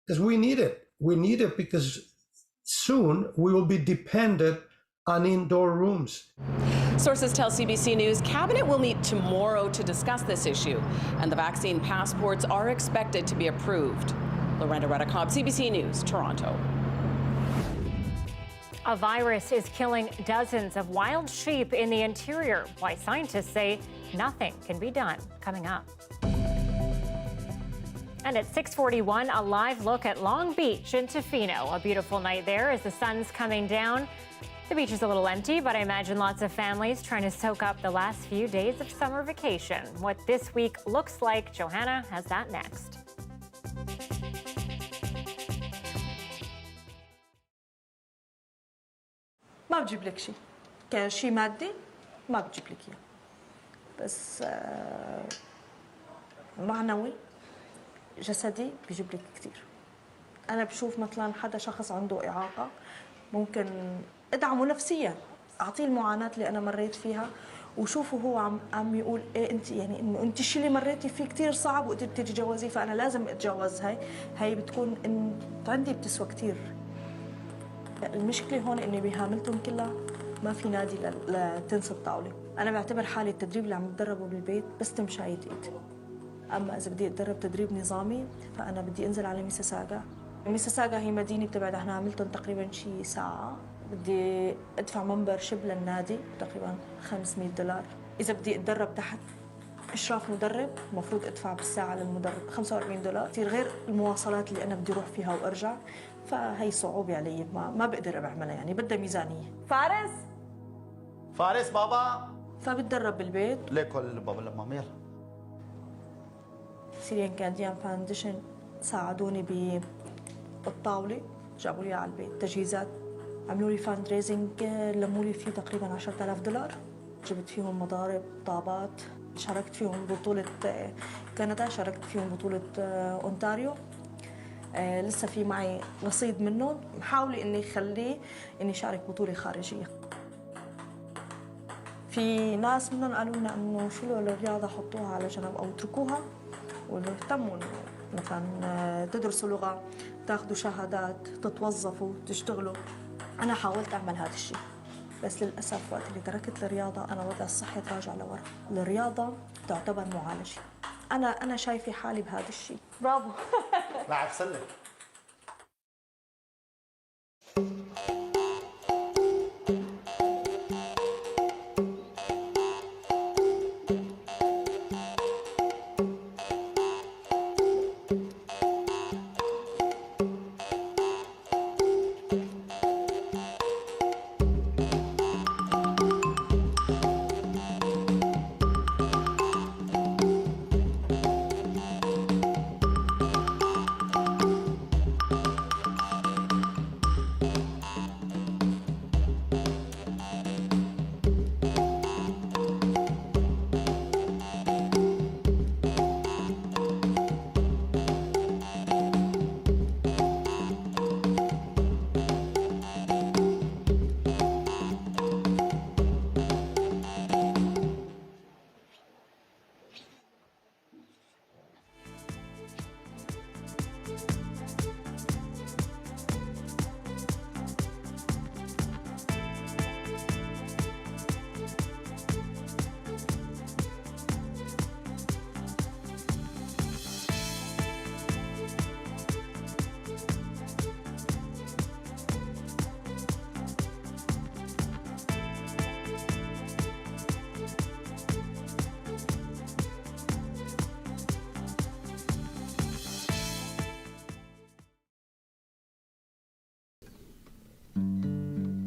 because we need it. We need it because soon we will be dependent on indoor rooms. Sources tell CBC News Cabinet will meet tomorrow to discuss this issue, and the vaccine passports are expected to be approved. Lorenda Redicomp, CBC News, Toronto. A virus is killing dozens of wild sheep in the interior. Why scientists say nothing can be done. Coming up. And at 6:41, a live look at Long Beach in Tofino. A beautiful night there as the sun's coming down. The beach is a little empty, but I imagine lots of families trying to soak up the last few days of summer vacation. What this week looks like, Johanna has that next. ما بجيب لك شيء كشيء مادي ما بجيب لك اياه بس معنوي جسدي بيجيب لك كثير. انا بشوف مثلا حدا شخص عنده اعاقه ممكن ادعمه نفسيا، اعطيه المعاناه اللي انا مريت فيها وشوفوا هو عم يقول ايه انت، يعني انه انت الشيء اللي مريتي فيه كثير صعب وقدرتي تتجاوزيه، فانا لازم اتجاوز. هي بتكون ان عندي بتسوى كثير. المشكله هون اني بهاملتهم كلها ما في نادي لتنس الطاوله. انا بعتبر حالي التدريب اللي عم بتدربه بالبيت بس تمشاية ايد. اما اذا بدي اتدرب تدريب نظامي فانا بدي انزل على ميسيساغا. ميسيساغا هي مدينه بتبعد عن هاملتون تقريبا شي ساعه. بدي ادفع ممبرشيب للنادي تقريبا $500. اذا بدي اتدرب تحت اشراف مدرب المفروض ادفع بالساعه للمدرب $45 كثير، غير المواصلات اللي انا بدي اروح فيها وارجع. فهي صعوبه علي ما بقدر بعملها، يعني بدها ميزانيه. فارس بابا فبتدرب بالبيت. ليه كل بابا لما مير سيريان كانديان فاونديشن ساعدوني بالطاوله، جابوا لي على البيت تجهيزات، عملوا لي فاند ريزنج لموا لي فيه تقريبا $10,000. جبت فيهم مضارب، طابات، شاركت فيهم بطولة كندا، شاركت فيهم بطولة أونتاريو. لسه في معي رصيد منهم، محاولة إني أخليه إني شارك بطولة خارجية. في ناس منهم قالوا لنا إنه شيلوا الرياضة حطوها على جنب أو اتركوها واهتموا إنه مثلا تدرسوا لغة، تاخذوا شهادات، تتوظفوا، تشتغلوا. أنا حاولت أعمل هذا الشيء، بس للأسف وقت اللي تركت الرياضة أنا وضعي الصحي تراجع لورا. الرياضة تعتبر معالجة. أنا شايفة حالي بهذا الشيء. برافو. لاعب سلة.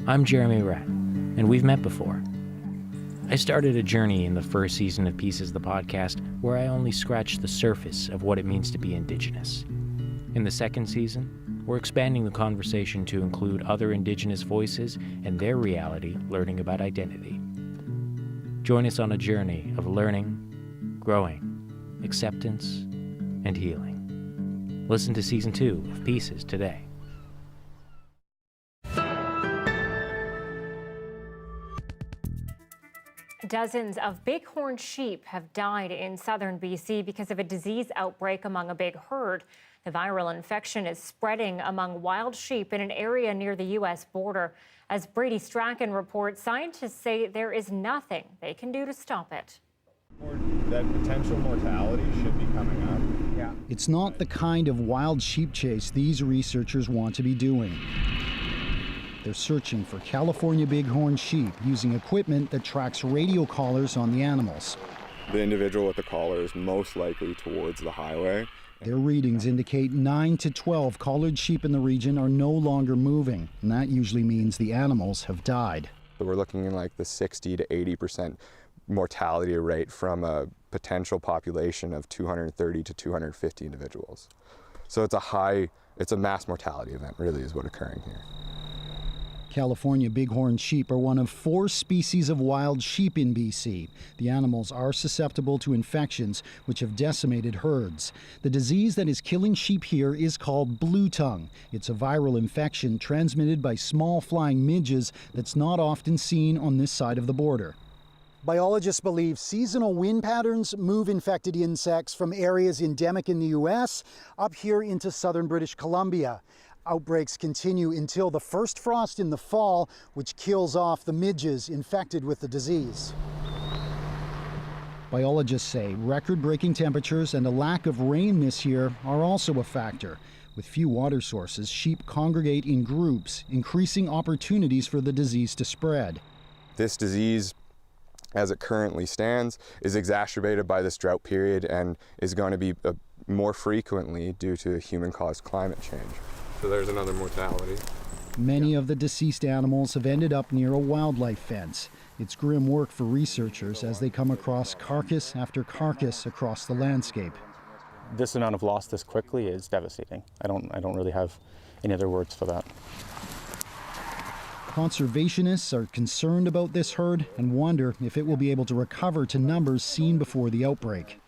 I'm Jeremy Rett, and we've met before. I started a journey in the first season of Pieces the Podcast where I only scratched the surface of what it means to be Indigenous. In the second season, we're expanding the conversation to include other Indigenous voices and their reality learning about identity. Join us on a journey of learning, growing, acceptance, and healing. Listen to Season 2 of Pieces today. Dozens of bighorn sheep have died in southern BC because of a disease outbreak among a big herd. The viral infection is spreading among wild sheep in an area near the U.S. border. As Brady Strachan reports, scientists say there is nothing they can do to stop it. That potential mortality should be coming up. Yeah. It's not the kind of wild sheep chase these researchers want to be doing. They're searching for California bighorn sheep using equipment that tracks radio collars on the animals. The individual with the collar is most likely towards the highway. Their readings indicate 9 to 12 collared sheep in the region are no longer moving, and that usually means the animals have died. So we're looking in like the 60 to 80% mortality rate from a potential population of 230 to 250 individuals. So it's a mass mortality event really is what's occurring here. California bighorn sheep are one of 4 species of wild sheep in BC. The animals are susceptible to infections which have decimated herds. The disease that is killing sheep here is called blue tongue. It's a viral infection transmitted by small flying midges that's not often seen on this side of the border. Biologists believe seasonal wind patterns move infected insects from areas endemic in the U.S. up here into southern British Columbia. Outbreaks continue until the first frost in the fall, which kills off the midges infected with the disease. Biologists say record-breaking temperatures and a lack of rain this year are also a factor. With few water sources, sheep congregate in groups, increasing opportunities for the disease to spread. This disease, as it currently stands, is exacerbated by this drought period and is going to be more frequently due to human-caused climate change. So there's another mortality. Many of the deceased animals have ended up near a wildlife fence. It's grim work for researchers as they come across carcass after carcass across the landscape. This amount of loss this quickly is devastating. I don't really have any other words for that. Conservationists are concerned about this herd and wonder if it will be able to recover to numbers seen before the outbreak.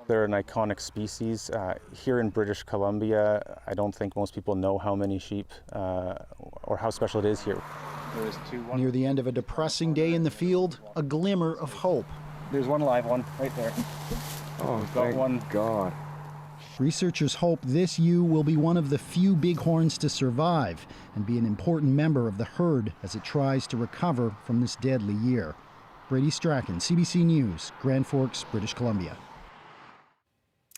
They're an iconic species. Here in British Columbia, I don't think most people know how many sheep or how special it is here. Near the end of a depressing day in the field, a glimmer of hope. There's one live one right there. Oh, thank God. Researchers hope this ewe will be one of the few bighorns to survive and be an important member of the herd as it tries to recover from this deadly year. Brady Strachan, CBC News, Grand Forks, British Columbia.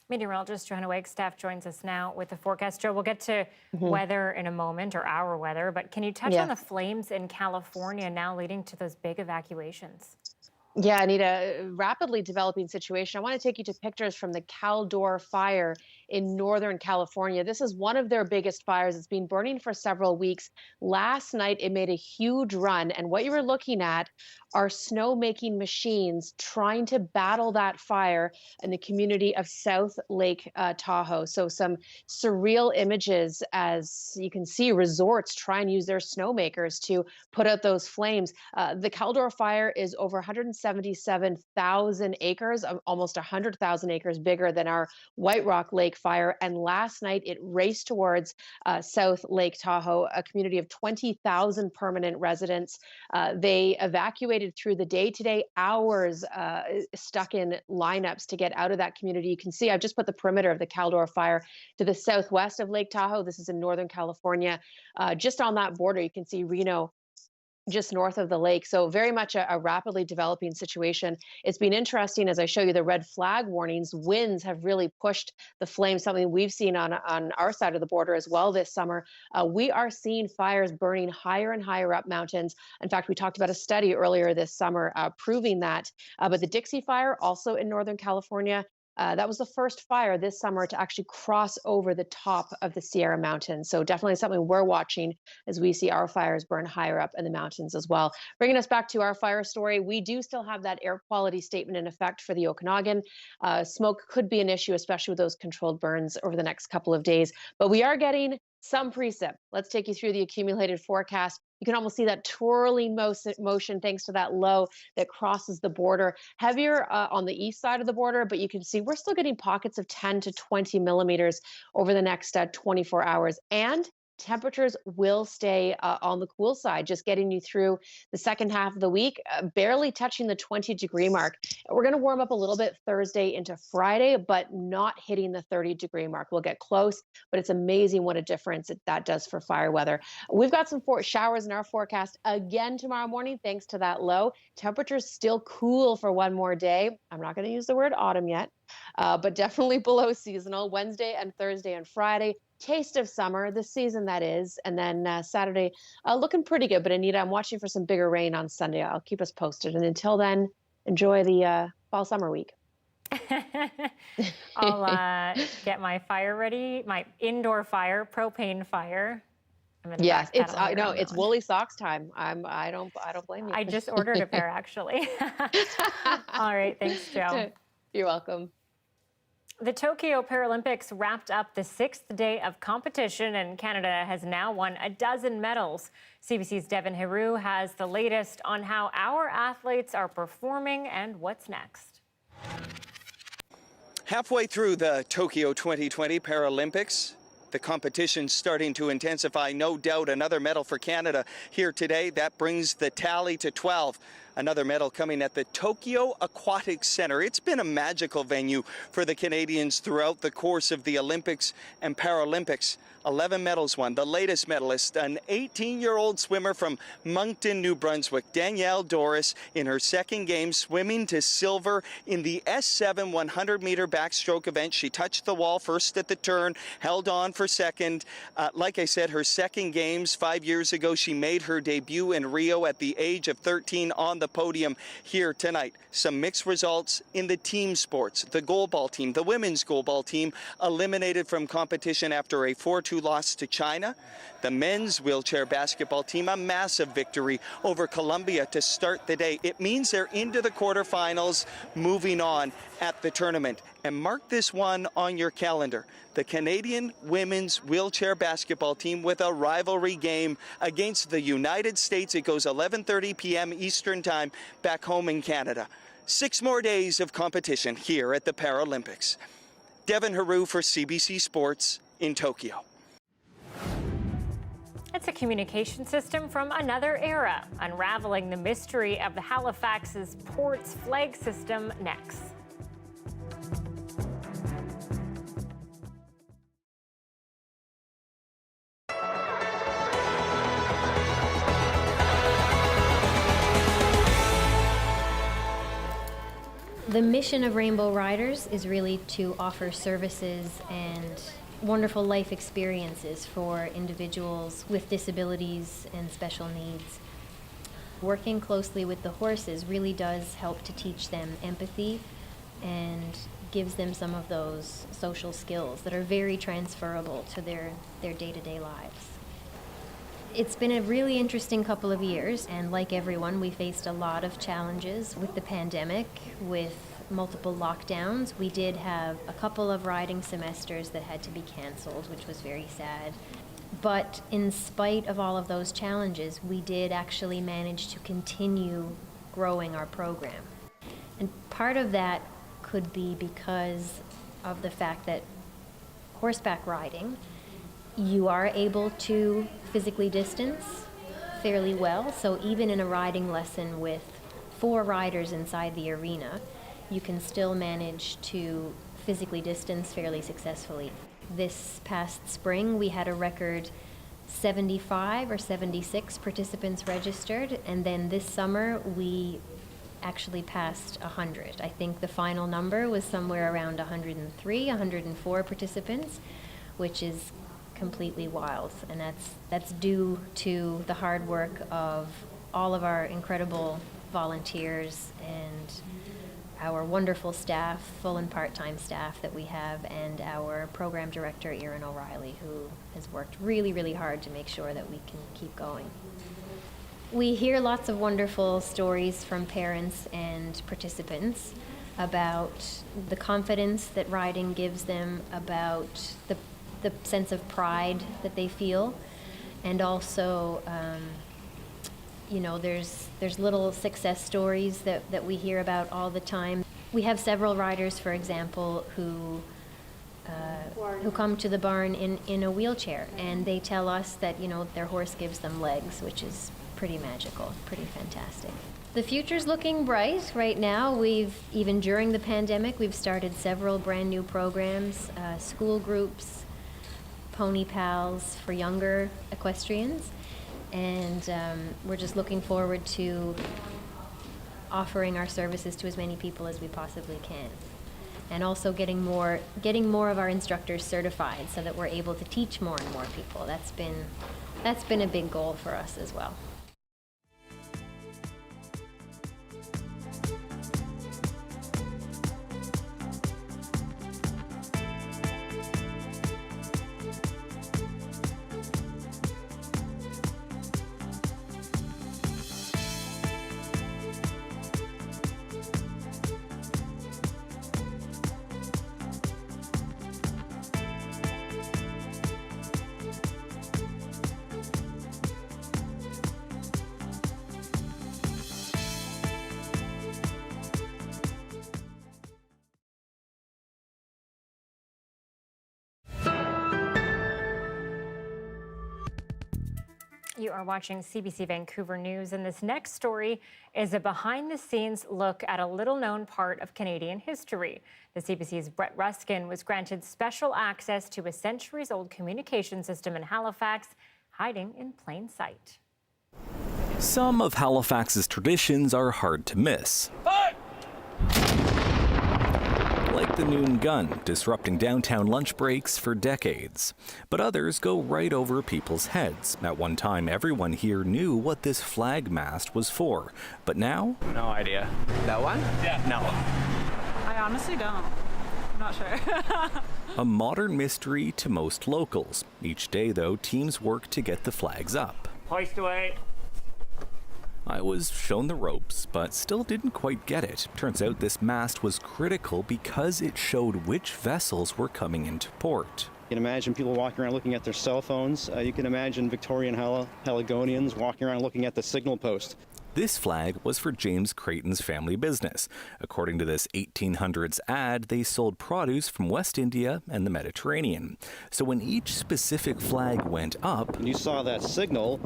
Meteorologist Johanna Wagstaffe joins us now with the forecast. Joe, we'll get to weather in a moment, or our weather, but can you touch on the flames in California now leading to those big evacuations? Yeah, Anita, rapidly developing situation. I want to take you to pictures from the Caldor fire in Northern California. This is one of their biggest fires. It's been burning for several weeks. Last night, it made a huge run. And what you were looking at are snowmaking machines trying to battle that fire in the community of South Lake Tahoe. So some surreal images as you can see resorts try and use their snowmakers to put out those flames. The Caldor fire is over 177,000 acres, almost 100,000 acres bigger than our White Rock Lake fire. And last night it raced towards South Lake Tahoe, a community of 20,000 permanent residents. They evacuated through the day today, hours stuck in lineups to get out of that community. You can see I've just put the perimeter of the Caldor fire to the southwest of Lake Tahoe. This is in Northern California. Just on that border, you can see Reno just north of the lake. So very much a rapidly developing situation. It's been interesting as I show you the red flag warnings. Winds have really pushed the flames, something we've seen on our side of the border as well this summer. We are seeing fires burning higher and higher up mountains. In fact, we talked about a study earlier this summer proving that. But the Dixie Fire, also in Northern California, that was the first fire this summer to actually cross over the top of the Sierra Mountains. So definitely something we're watching as we see our fires burn higher up in the mountains as well. Bringing us back to our fire story, we do still have that air quality statement in effect for the Okanagan. Smoke could be an issue, especially with those controlled burns over the next couple of days. But we are getting some precip. Let's take you through the accumulated forecast. You can almost see that twirling motion thanks to that low that crosses the border. Heavier on the east side of the border, but you can see we're still getting pockets of 10 to 20 millimeters over the next 24 hours. And temperatures will stay on the cool side, just getting you through the second half of the week, barely touching the 20-degree mark. We're going to warm up a little bit Thursday into Friday, but not hitting the 30-degree mark. We'll get close, but it's amazing what a difference that does for fire weather. We've got some showers in our forecast again tomorrow morning, thanks to that low. Temperatures still cool for one more day. I'm not going to use the word autumn yet, but definitely below seasonal. Wednesday and Thursday and Friday. Taste of summer, this season that is, and then Saturday looking pretty good. But Anita, I'm watching for some bigger rain on Sunday. I'll keep us posted. And until then, enjoy the fall summer week. I'll get my fire ready, my indoor fire, propane fire. Yes, it's it's woolly socks time. I don't blame you. I just ordered a pair actually. All right, thanks, Joe. You're welcome. The Tokyo Paralympics wrapped up the 6th day of competition, and Canada has now won a dozen medals. CBC's Devin Heroux has the latest on how our athletes are performing and what's next. Halfway through the Tokyo 2020 Paralympics, the competition's starting to intensify. No doubt another medal for Canada here today. That brings the tally to 12. Another medal coming at the Tokyo Aquatic Center. It's been a magical venue for the Canadians throughout the course of the Olympics and Paralympics. 11 medals won. The latest medalist, an 18-year-old swimmer from Moncton, New Brunswick, Danielle Doris, in her second game, swimming to silver in the S7 100-meter backstroke event. She touched the wall first at the turn, held on for second. Like I said, her second games 5 years ago, she made her debut in Rio at the age of 13 on the podium here tonight. Some mixed results in the team sports. The goalball team, the women's goalball team, eliminated from competition after a 4-2 loss to China. The men's wheelchair basketball team, a massive victory over Colombia to start the day. It means they're into the quarterfinals, moving on at the tournament. And mark this one on your calendar. The Canadian women's wheelchair basketball team with a rivalry game against the United States. It goes 11:30 p.m. Eastern Time back home in Canada. 6 more days of competition here at the Paralympics. Devin Haru for CBC Sports in Tokyo. It's a communication system from another era, unraveling the mystery of the Halifax's port's flag system next. The mission of Rainbow Riders is really to offer services and wonderful life experiences for individuals with disabilities and special needs. Working closely with the horses really does help to teach them empathy and gives them some of those social skills that are very transferable to their day-to-day lives. It's been a really interesting couple of years, and like everyone, we faced a lot of challenges with the pandemic, with multiple lockdowns. We did have a couple of riding semesters that had to be canceled, which was very sad. But in spite of all of those challenges, we did actually manage to continue growing our program. And part of that could be because of the fact that horseback riding, you are able to physically distance fairly well. So even in a riding lesson with 4 riders inside the arena, you can still manage to physically distance fairly successfully. This past spring, we had a record 75 or 76 participants registered, and then this summer, we actually passed 100. I think the final number was somewhere around 103, 104 participants, which is completely wild, and that's due to the hard work of all of our incredible volunteers and our wonderful staff, full and part-time staff that we have, and our program director, Erin O'Reilly, who has worked really, really hard to make sure that we can keep going. We hear lots of wonderful stories from parents and participants about the confidence that riding gives them, about the sense of pride that they feel, and also there's little success stories that we hear about all the time. We have several riders, for example, who come to the barn in a wheelchair, and they tell us that their horse gives them legs, which is pretty magical, pretty fantastic. The future's looking bright right now. Even during the pandemic, we've started several brand new programs, school groups, pony pals for younger equestrians, and we're just looking forward to offering our services to as many people as we possibly can, and also getting more of our instructors certified so that we're able to teach more and more people. That's been a big goal for us as well. You are watching CBC Vancouver News, and this next story is a behind-the-scenes look at a little-known part of Canadian history. The CBC's Brett Ruskin was granted special access to a centuries-old communication system in Halifax, hiding in plain sight. Some of Halifax's traditions are hard to miss. Like the noon gun, disrupting downtown lunch breaks for decades. But others go right over people's heads. At one time, everyone here knew what this flag mast was for. But now? No idea. That one? Yeah. No. I honestly don't. I'm not sure. A modern mystery to most locals. Each day, though, teams work to get the flags up. Hoist away. I was shown the ropes, but still didn't quite get it. Turns out this mast was critical because it showed which vessels were coming into port. You can imagine people walking around looking at their cell phones. You can imagine Victorian Haligonians walking around looking at the signal post. This flag was for James Creighton's family business. According to this 1800s ad, they sold produce from West India and the Mediterranean. So when each specific flag went up, when you saw that signal,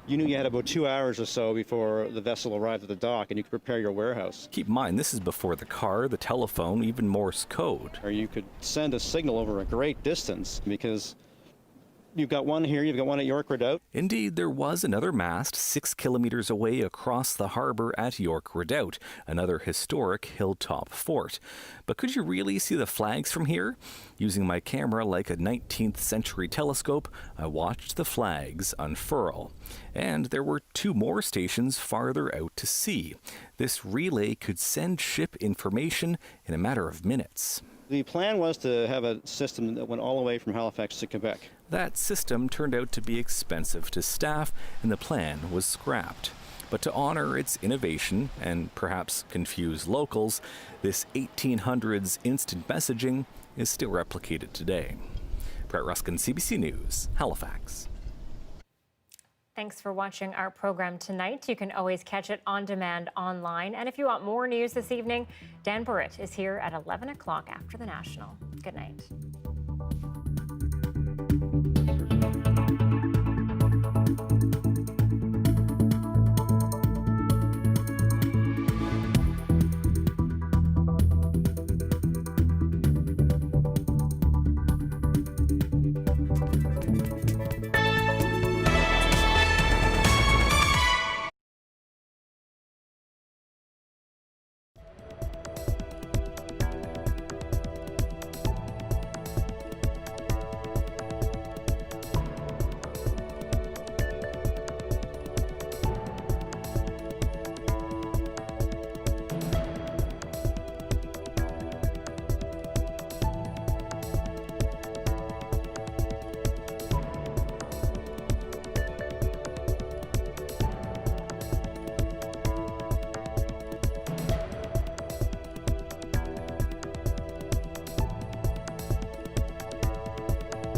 you knew you had about 2 hours or so before the vessel arrived at the dock and you could prepare your warehouse. Keep in mind, this is before the car, the telephone, even Morse code. Or you could send a signal over a great distance because you've got one here, you've got one at York Redoubt. Indeed, there was another mast 6 kilometers away across the harbor at York Redoubt, another historic hilltop fort. But could you really see the flags from here? Using my camera like a 19th century telescope, I watched the flags unfurl. And there were 2 more stations farther out to sea. This relay could send ship information in a matter of minutes. The plan was to have a system that went all the way from Halifax to Quebec. That system turned out to be expensive to staff, and the plan was scrapped. But to honor its innovation and perhaps confuse locals, this 1800s instant messaging is still replicated today. Brett Ruskin, CBC News, Halifax. Thanks for watching our program tonight. You can always catch it on demand online. And if you want more news this evening, Dan Burritt is here at 11 o'clock after the National. Good night.